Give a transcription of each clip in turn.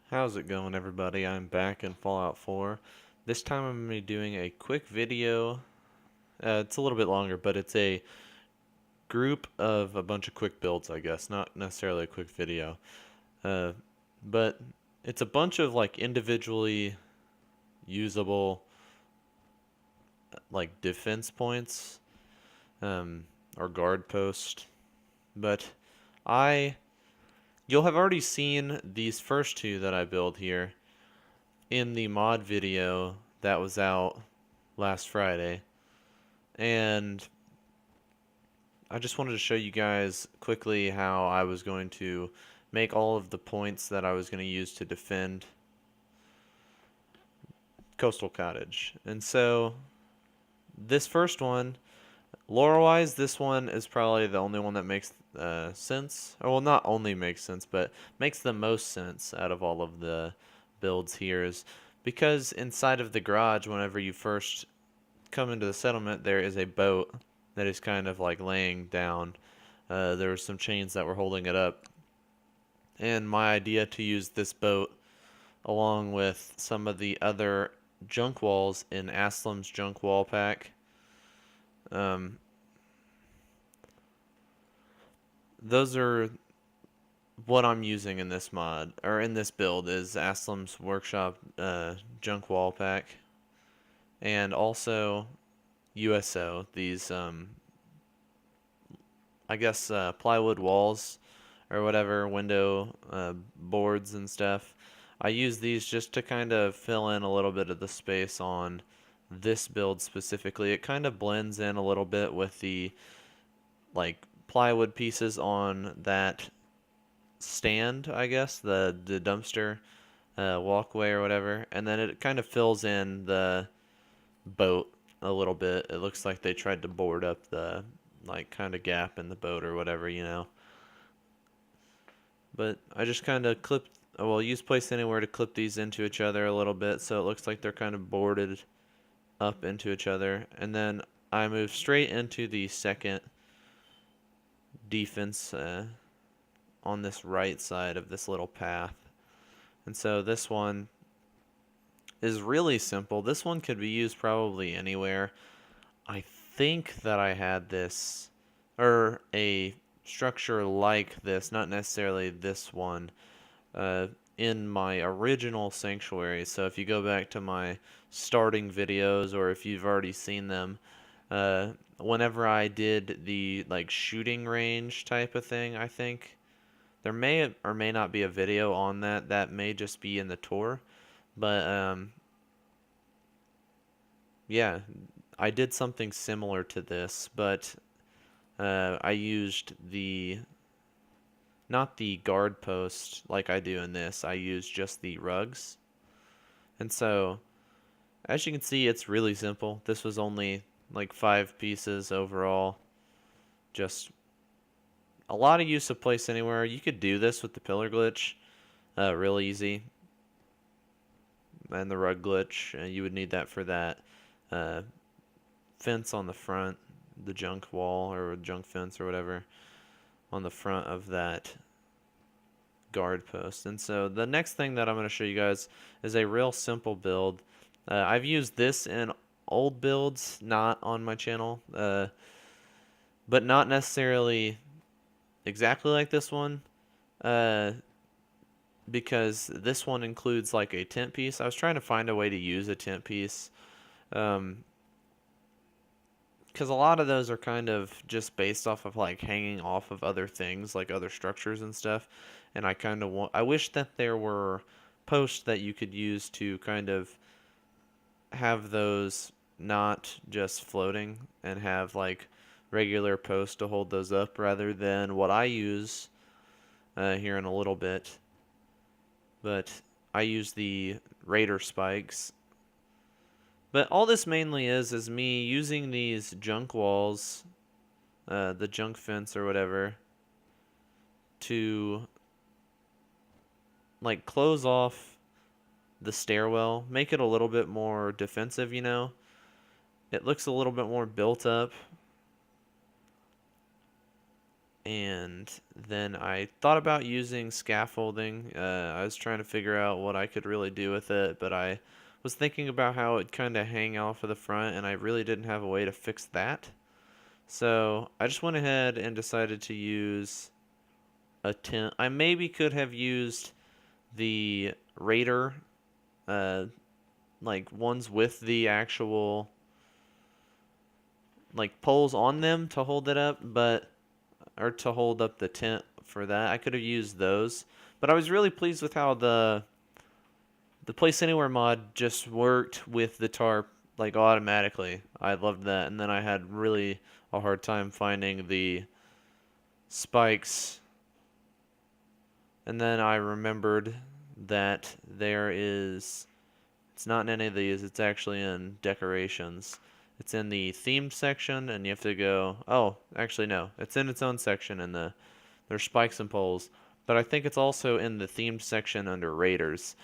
How's it going, everybody? I'm back in Fallout 4. This time I'm going to be doing a quick video. It's a little bit longer, but it's a group of a bunch of quick builds, I guess. Not necessarily a quick video. Uh, but it's a bunch of like individually usable like defense points um, or guard post. But I, you'll have already seen these first two that I build here in the mod video that was out last Friday. And I just wanted to show you guys quickly how I was going to make all of the points that I was going to use to defend Coastal Cottage. And so this first one, lore-wise, this one is probably the only one that makes sense. Or, well, not only makes sense, but makes the most sense out of all of the builds here is because inside of the garage, whenever you first come into the settlement, there is a boat that is kind of like laying down. There were some chains that were holding it up. And my idea to use this boat along with some of the other junk walls in Aslam's junk wall pack. Um, those are what I'm using in this mod, or in this build, is Aslam's Workshop junk wall pack. And also USO, these I guess plywood walls or whatever, window boards and stuff. I use these just to kind of fill in a little bit of the space on this build specifically. It kind of blends in a little bit with the like plywood pieces on that stand, I guess, the dumpster walkway or whatever, and then it kind of fills in the boat a little bit. It looks like they tried to board up the like kind of gap in the boat or whatever, you know. But I just kind of clipped, well, use place anywhere to clip these into each other a little bit so it looks like they're kind of boarded up into each other. And then I move straight into the second defense on this right side of this little path. And so this one is really simple. This one could be used probably anywhere. I think that I had this, or a structure like this, not necessarily this one, in my original sanctuary. So if you go back to my starting videos, or if you've already seen them, whenever I did the like shooting range type of thing, I think there may or may not be a video on that. That may just be in the tour, but yeah, I did something similar to this, but I used not the guard post like I do in this. I used just the rugs. And so, as you can see, it's really simple. This was only like 5 pieces overall. Just a lot of use of place anywhere. You could do this with the pillar glitch real easy. And the rug glitch, you would need that for that uh, fence on the front, the junk wall or junk fence or whatever on the front of that guard post. And so the next thing that I'm going to show you guys is a real simple build. I've used this in old builds, not on my channel, but not necessarily exactly like this one, because this one includes like a tent piece. I was trying to find a way to use a tent piece, because a lot of those are kind of just based off of like hanging off of other things, like other structures and stuff. And I kind of want, I wish that there were posts that you could use to kind of have those not just floating and have like regular posts to hold those up rather than what I use here in a little bit. But I use the Raider spikes. But all this mainly is me using these junk walls, the junk fence or whatever, to like close off the stairwell, make it a little bit more defensive, you know. It looks a little bit more built up. And then I thought about using scaffolding. I was trying to figure out what I could really do with it, but I was thinking about how it kind of hang off of the front, and I really didn't have a way to fix that. So I just went ahead and decided to use a tent. I maybe could have used the Raider, uh, like ones with the actual like poles on them to hold it up, but or to hold up the tent for that. I could have used those, but I was really pleased with how the Place Anywhere mod just worked with the tarp like automatically. I loved that, and then I had really a hard time finding the spikes. And then I remembered that there is, it's not in any of these, it's actually in decorations. It's in the themed section, and you have to go, oh, actually no, it's in its own section in there's spikes and poles. But I think it's also in the themed section under Raiders.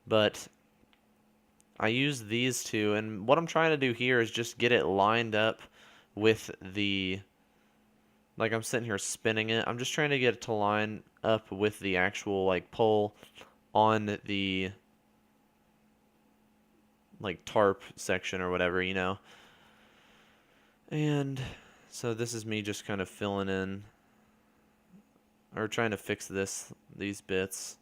But I use these two, and what I'm trying to do here is just get it lined up with the, like I'm sitting here spinning it. I'm just trying to get it to line up with the actual like pole on the like tarp section or whatever, you know. And so this is me just kind of filling in or trying to fix these bits.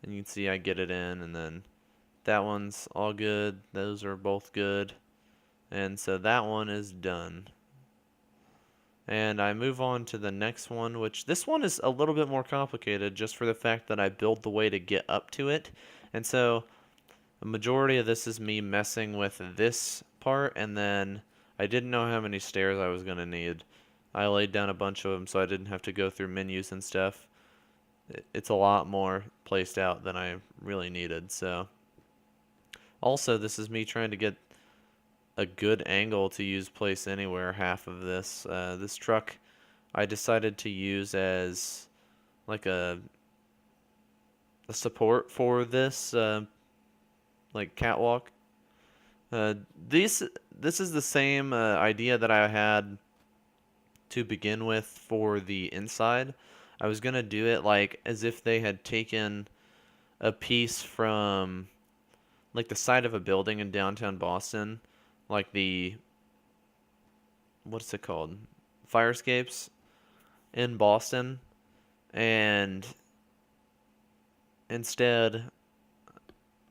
And you can see I get it in, and then that one's all good. Those are both good. And so that one is done. And I move on to the next one, which this one is a little bit more complicated just for the fact that I build the way to get up to it. And so the majority of this is me messing with this part, and then I didn't know how many stairs I was going to need. I laid down a bunch of them so I didn't have to go through menus and stuff. It's a lot more placed out than I really needed. So also, this is me trying to get a good angle to use Place Anywhere half of this. This truck I decided to use as like a support for this like catwalk. Uh, these this is the same idea that I had to begin with for the inside. I was gonna do it like as if they had taken a piece from like the side of a building in downtown Boston, like the what's it called? Fire escapes in Boston, and instead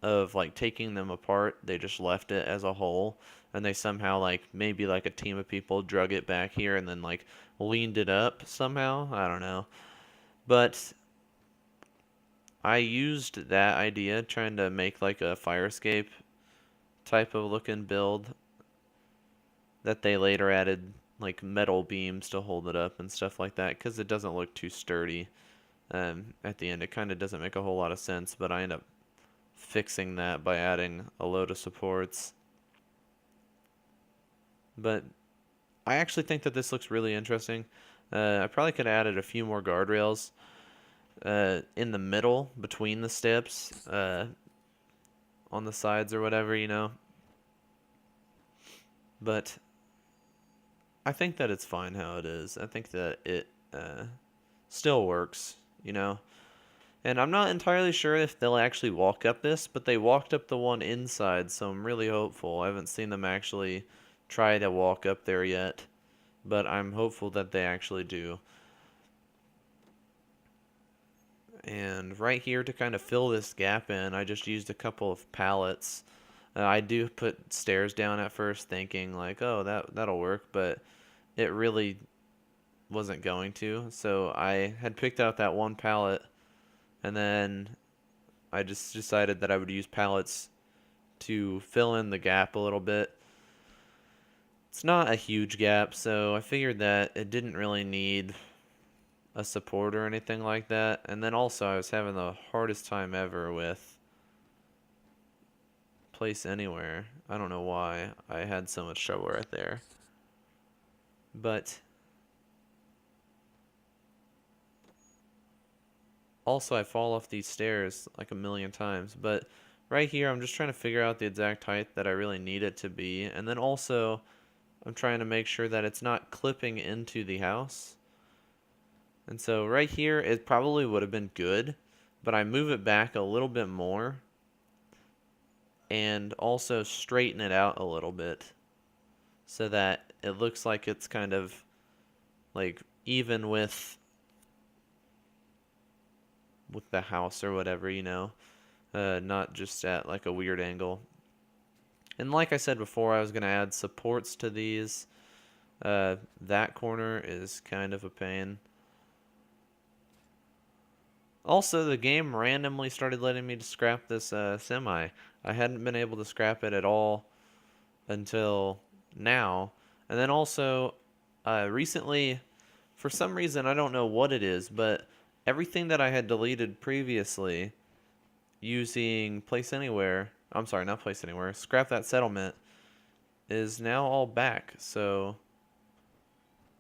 of like taking them apart, they just left it as a whole, and they somehow like maybe like a team of people drug it back here and then like leaned it up somehow. I don't know. But I used that idea trying to make like a fire escape type of looking build that they later added like metal beams to hold it up and stuff like that because it doesn't look too sturdy. At the end, it kind of doesn't make a whole lot of sense, but I end up fixing that by adding a load of supports. But I actually think that this looks really interesting. I probably could have added a few more guardrails in the middle between the steps, on the sides or whatever, you know. But I think that it's fine how it is. I think that it still works, you know. And I'm not entirely sure if they'll actually walk up this, but they walked up the one inside, so I'm really hopeful. I haven't seen them actually try to walk up there yet, but I'm hopeful that they actually do. And right here to kind of fill this gap in, I just used a couple of pallets. I do put stairs down at first thinking like, oh, that'll work, but it really wasn't going to. So I had picked out that one pallet, and then I just decided that I would use pallets to fill in the gap a little bit. It's not a huge gap, so I figured that it didn't really need a support or anything like that. And then also I was having the hardest time ever with Place Anywhere. I don't know why I had so much trouble right there. But also I fall off these stairs like a million times. But right here I'm just trying to figure out the exact height that I really need it to be. And then also I'm trying to make sure that it's not clipping into the house. And so right here, it probably would have been good, but I move it back a little bit more and also straighten it out a little bit so that it looks like it's kind of like even with the house or whatever, not just at like a weird angle. And like I said before, I was going to add supports to these. That corner is kind of a pain. Also, the game randomly started letting me scrap this semi. I hadn't been able to scrap it at all until now. And then also, recently, for some reason, I don't know what it is, but everything that I had deleted previously using Place Anywhere, I'm sorry, not Place Anywhere, Scrap That Settlement, is now all back. So,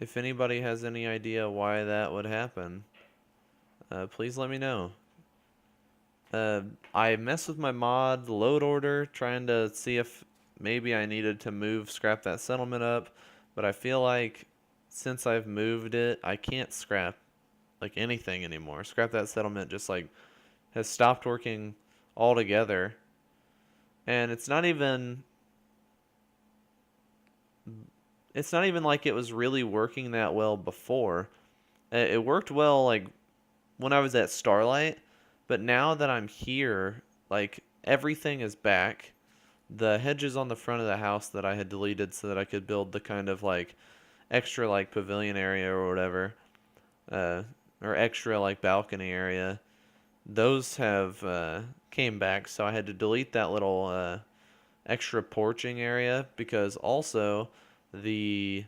if anybody has any idea why that would happen, please let me know. I messed with my mod load order, trying to see if maybe I needed to move Scrap That Settlement up, but I feel like since I've moved it, I can't scrap like anything anymore. Scrap That Settlement just like has stopped working altogether, and it's not even like it was really working that well before. It worked well like when I was at Starlight, but now that I'm here, like everything is back. The hedges on the front of the house that I had deleted so that I could build the kind of like extra like pavilion area or whatever, uh, or extra like balcony area, those have came back. So I had to delete that little extra porching area because also the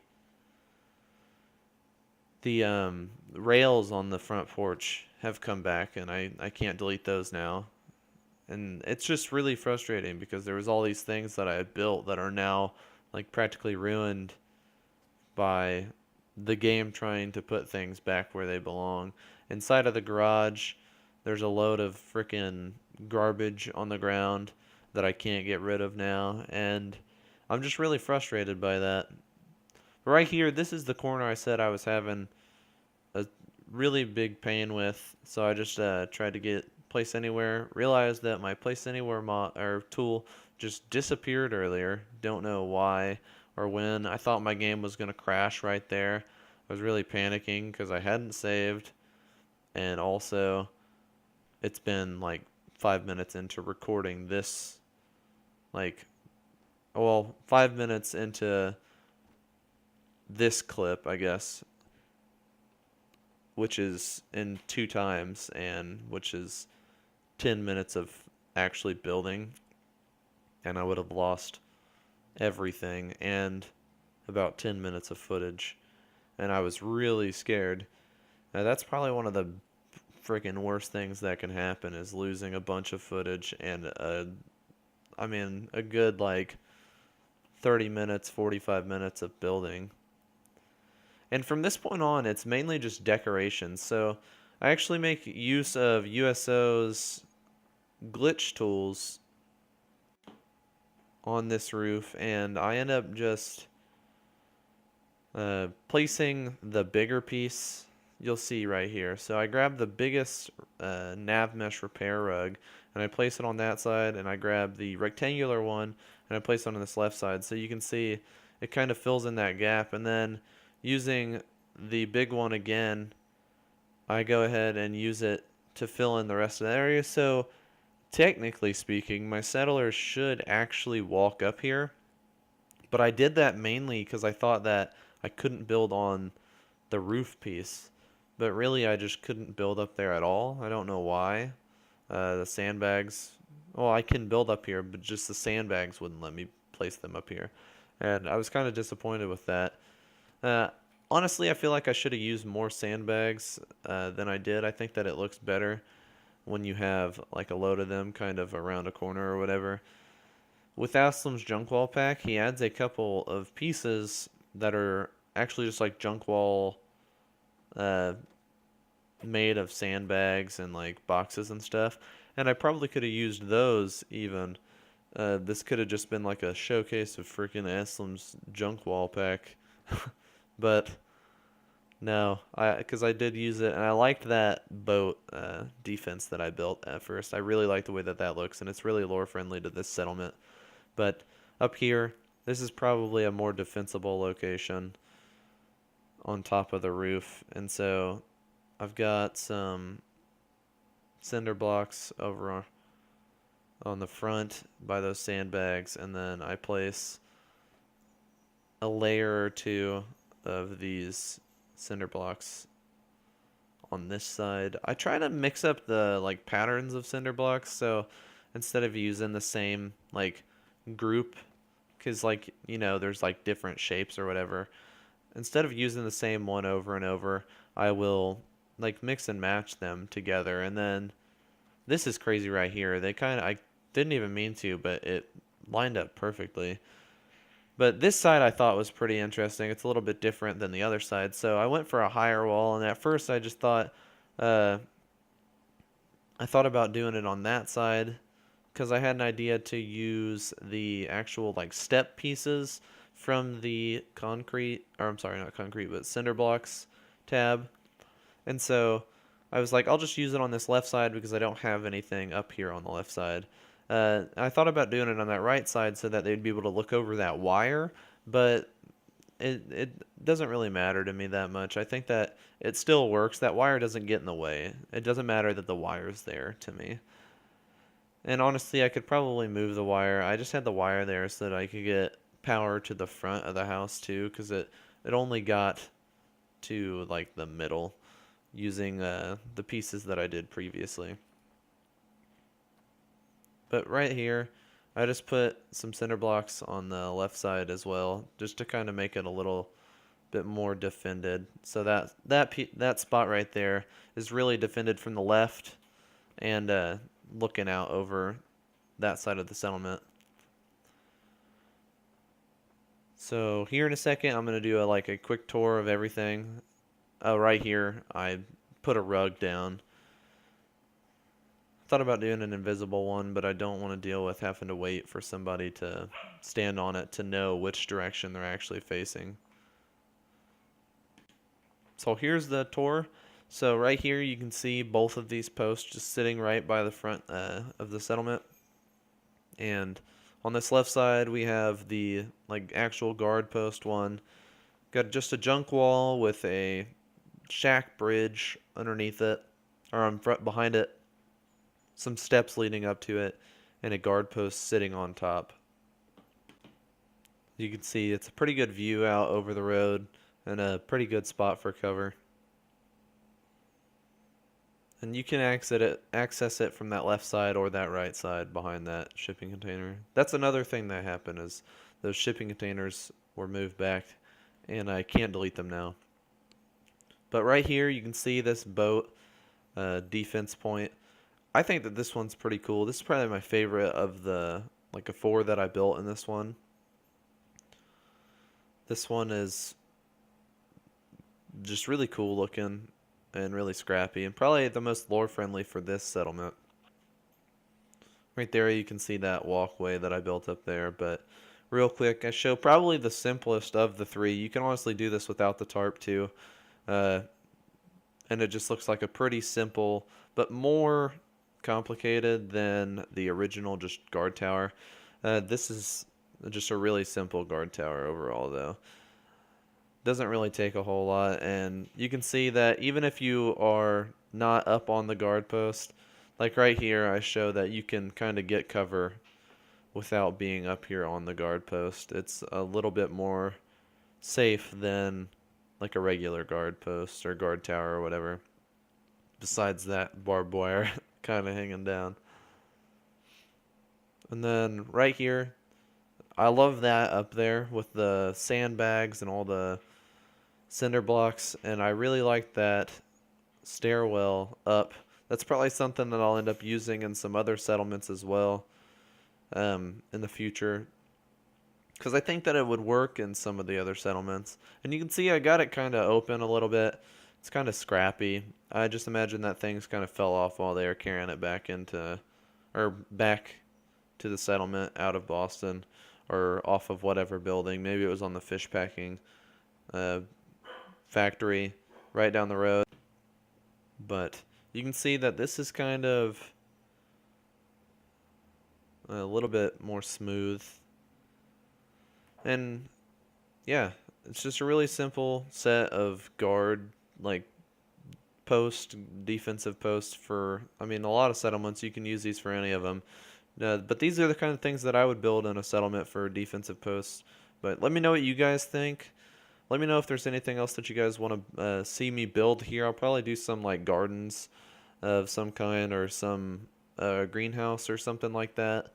the rails on the front porch have come back, and I can't delete those now. And it's just really frustrating because there was all these things that I had built that are now like practically ruined by the game trying to put things back where they belong. Inside of the garage, there's a load of freaking garbage on the ground that I can't get rid of now, and I'm just really frustrated by that. Right here, this is the corner I said I was having a really big pain with, so I just tried to get Place Anywhere. Realized that my Place Anywhere or tool just disappeared earlier. Don't know why or when. I thought my game was gonna crash right there. I was really panicking because I hadn't saved, and also it's been like 5 minutes into recording this, like, well, 5 minutes into this clip, I guess, which is in 2 times, and which is 10 minutes of actually building, and I would have lost everything and about 10 minutes of footage, and I was really scared. Now, that's probably one of the freaking worst things that can happen is losing a bunch of footage and a good like 30 minutes, 45 minutes of building. And from this point on, it's mainly just decorations. So I actually make use of USO's glitch tools on this roof, and I end up just placing the bigger piece you'll see right here. So I grab the biggest nav mesh repair rug, and I place it on that side, and I grab the rectangular one, and I place it on this left side. So you can see it kind of fills in that gap, and then using the big one again, I go ahead and use it to fill in the rest of the area. So technically speaking, my settlers should actually walk up here, but I did that mainly because I thought that I couldn't build on the roof piece, but really I just couldn't build up there at all. I don't know why. The sandbags, well, I can build up here, but just the sandbags wouldn't let me place them up here, and I was kind of disappointed with that. Uh, Honestly, I feel like I should have used more sandbags than I did. I think that it looks better when you have like a load of them kind of around a corner or whatever. With Aslam's junk wall pack, he adds a couple of pieces that are actually just like junk wall uh, made of sandbags and like boxes and stuff. And I probably could have used those even. This could have just been like a showcase of freaking Aslam's junk wall pack. But No, because I did use it, and I liked that boat defense that I built at first. I really like the way that that looks, and it's really lore friendly to this settlement. But up here, this is probably a more defensible location on top of the roof, and so I've got some cinder blocks over on the front by those sandbags, and then I place a layer or two of these cinder blocks on this side. I try to mix up the like patterns of cinder blocks, so instead of using the same like group, because like there's like different shapes or whatever, instead of using the same one over and over, I will like mix and match them together. And then this is crazy right here. I didn't even mean to, but it lined up perfectly. But this side I thought was pretty interesting. It's a little bit different than the other side. So I went for a higher wall, and at first I just thought, uh, I thought about doing it on that side because I had an idea to use the actual like step pieces from the concrete, or I'm sorry, not concrete, but cinder blocks tab. And so I was like, I'll just use it on this left side because I don't have anything up here on the left side. I thought about doing it on that right side so that they'd be able to look over that wire, but it doesn't really matter to me that much. I think that it still works. That wire doesn't get in the way. It doesn't matter that the wire's there to me. And honestly, I could probably move the wire. I just had the wire there so that I could get power to the front of the house too, because it only got to like the middle using the pieces that I did previously. But right here, I just put some cinder blocks on the left side as well, just to kind of make it a little bit more defended. So that spot right there is really defended from the left and looking out over that side of the settlement. So here in a second, I'm gonna do a quick tour of everything. Right here, I put a rug down. Thought about doing an invisible one, but I don't want to deal with having to wait for somebody to stand on it to know which direction they're actually facing. So here's the tour. So right here you can see both of these posts just sitting right by the front of the settlement. And on this left side we have the like actual guard post one. Got just a junk wall with a shack bridge underneath it, or on front behind it, some steps leading up to it, and a guard post sitting on top. You can see it's a pretty good view out over the road and a pretty good spot for cover. And you can access it from that left side or that right side behind that shipping container. That's another thing that happened is those shipping containers were moved back and I can't delete them now. But right here you can see this boat defense point. I think that this one's pretty cool. This is probably my favorite of the like a four that I built in this one. This one is just really cool looking and really scrappy and probably the most lore friendly for this settlement. Right there you can see that walkway that I built up there, but real quick I show probably the simplest of the three. You can honestly do this without the tarp too. And it just looks like a pretty simple but more complicated than the original just guard tower. This is just a really simple guard tower overall though. Doesn't really take a whole lot, and you can see that even if you are not up on the guard post, like right here I show that you can kind of get cover without being up here on the guard post. It's a little bit more safe than like a regular guard post or guard tower or whatever, besides that barbed wire kind of hanging down. And then right here, I love that up there with the sandbags and all the cinder blocks, and I really like that stairwell up. That's probably something that I'll end up using in some other settlements as well in the future, because I think that it would work in some of the other settlements. And you can see I got it kind of open a little bit. It's kind of scrappy. I just imagine that things kind of fell off while they were carrying it back back to the settlement out of Boston or off of whatever building. Maybe it was on the fish packing factory. right down the road. But you can see that this is kind of a little bit more smooth. And yeah, it's just a really simple set of guard, like post, defensive posts for, I mean, a lot of settlements. You can use these for any of them. But these are the kind of things that I would build in a settlement for defensive posts. But let me know what you guys think. Let me know if there's anything else that you guys want to see me build here. I'll probably do some like gardens of some kind, or some greenhouse or something like that.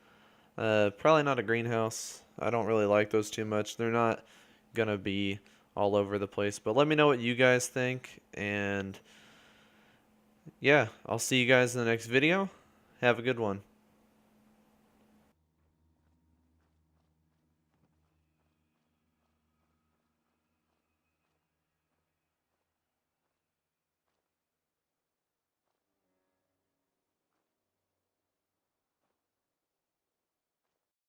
Probably not a greenhouse. I don't really like those too much. They're not gonna be all over the place. But let me know what you guys think. And yeah, I'll see you guys in the next video. Have a good one.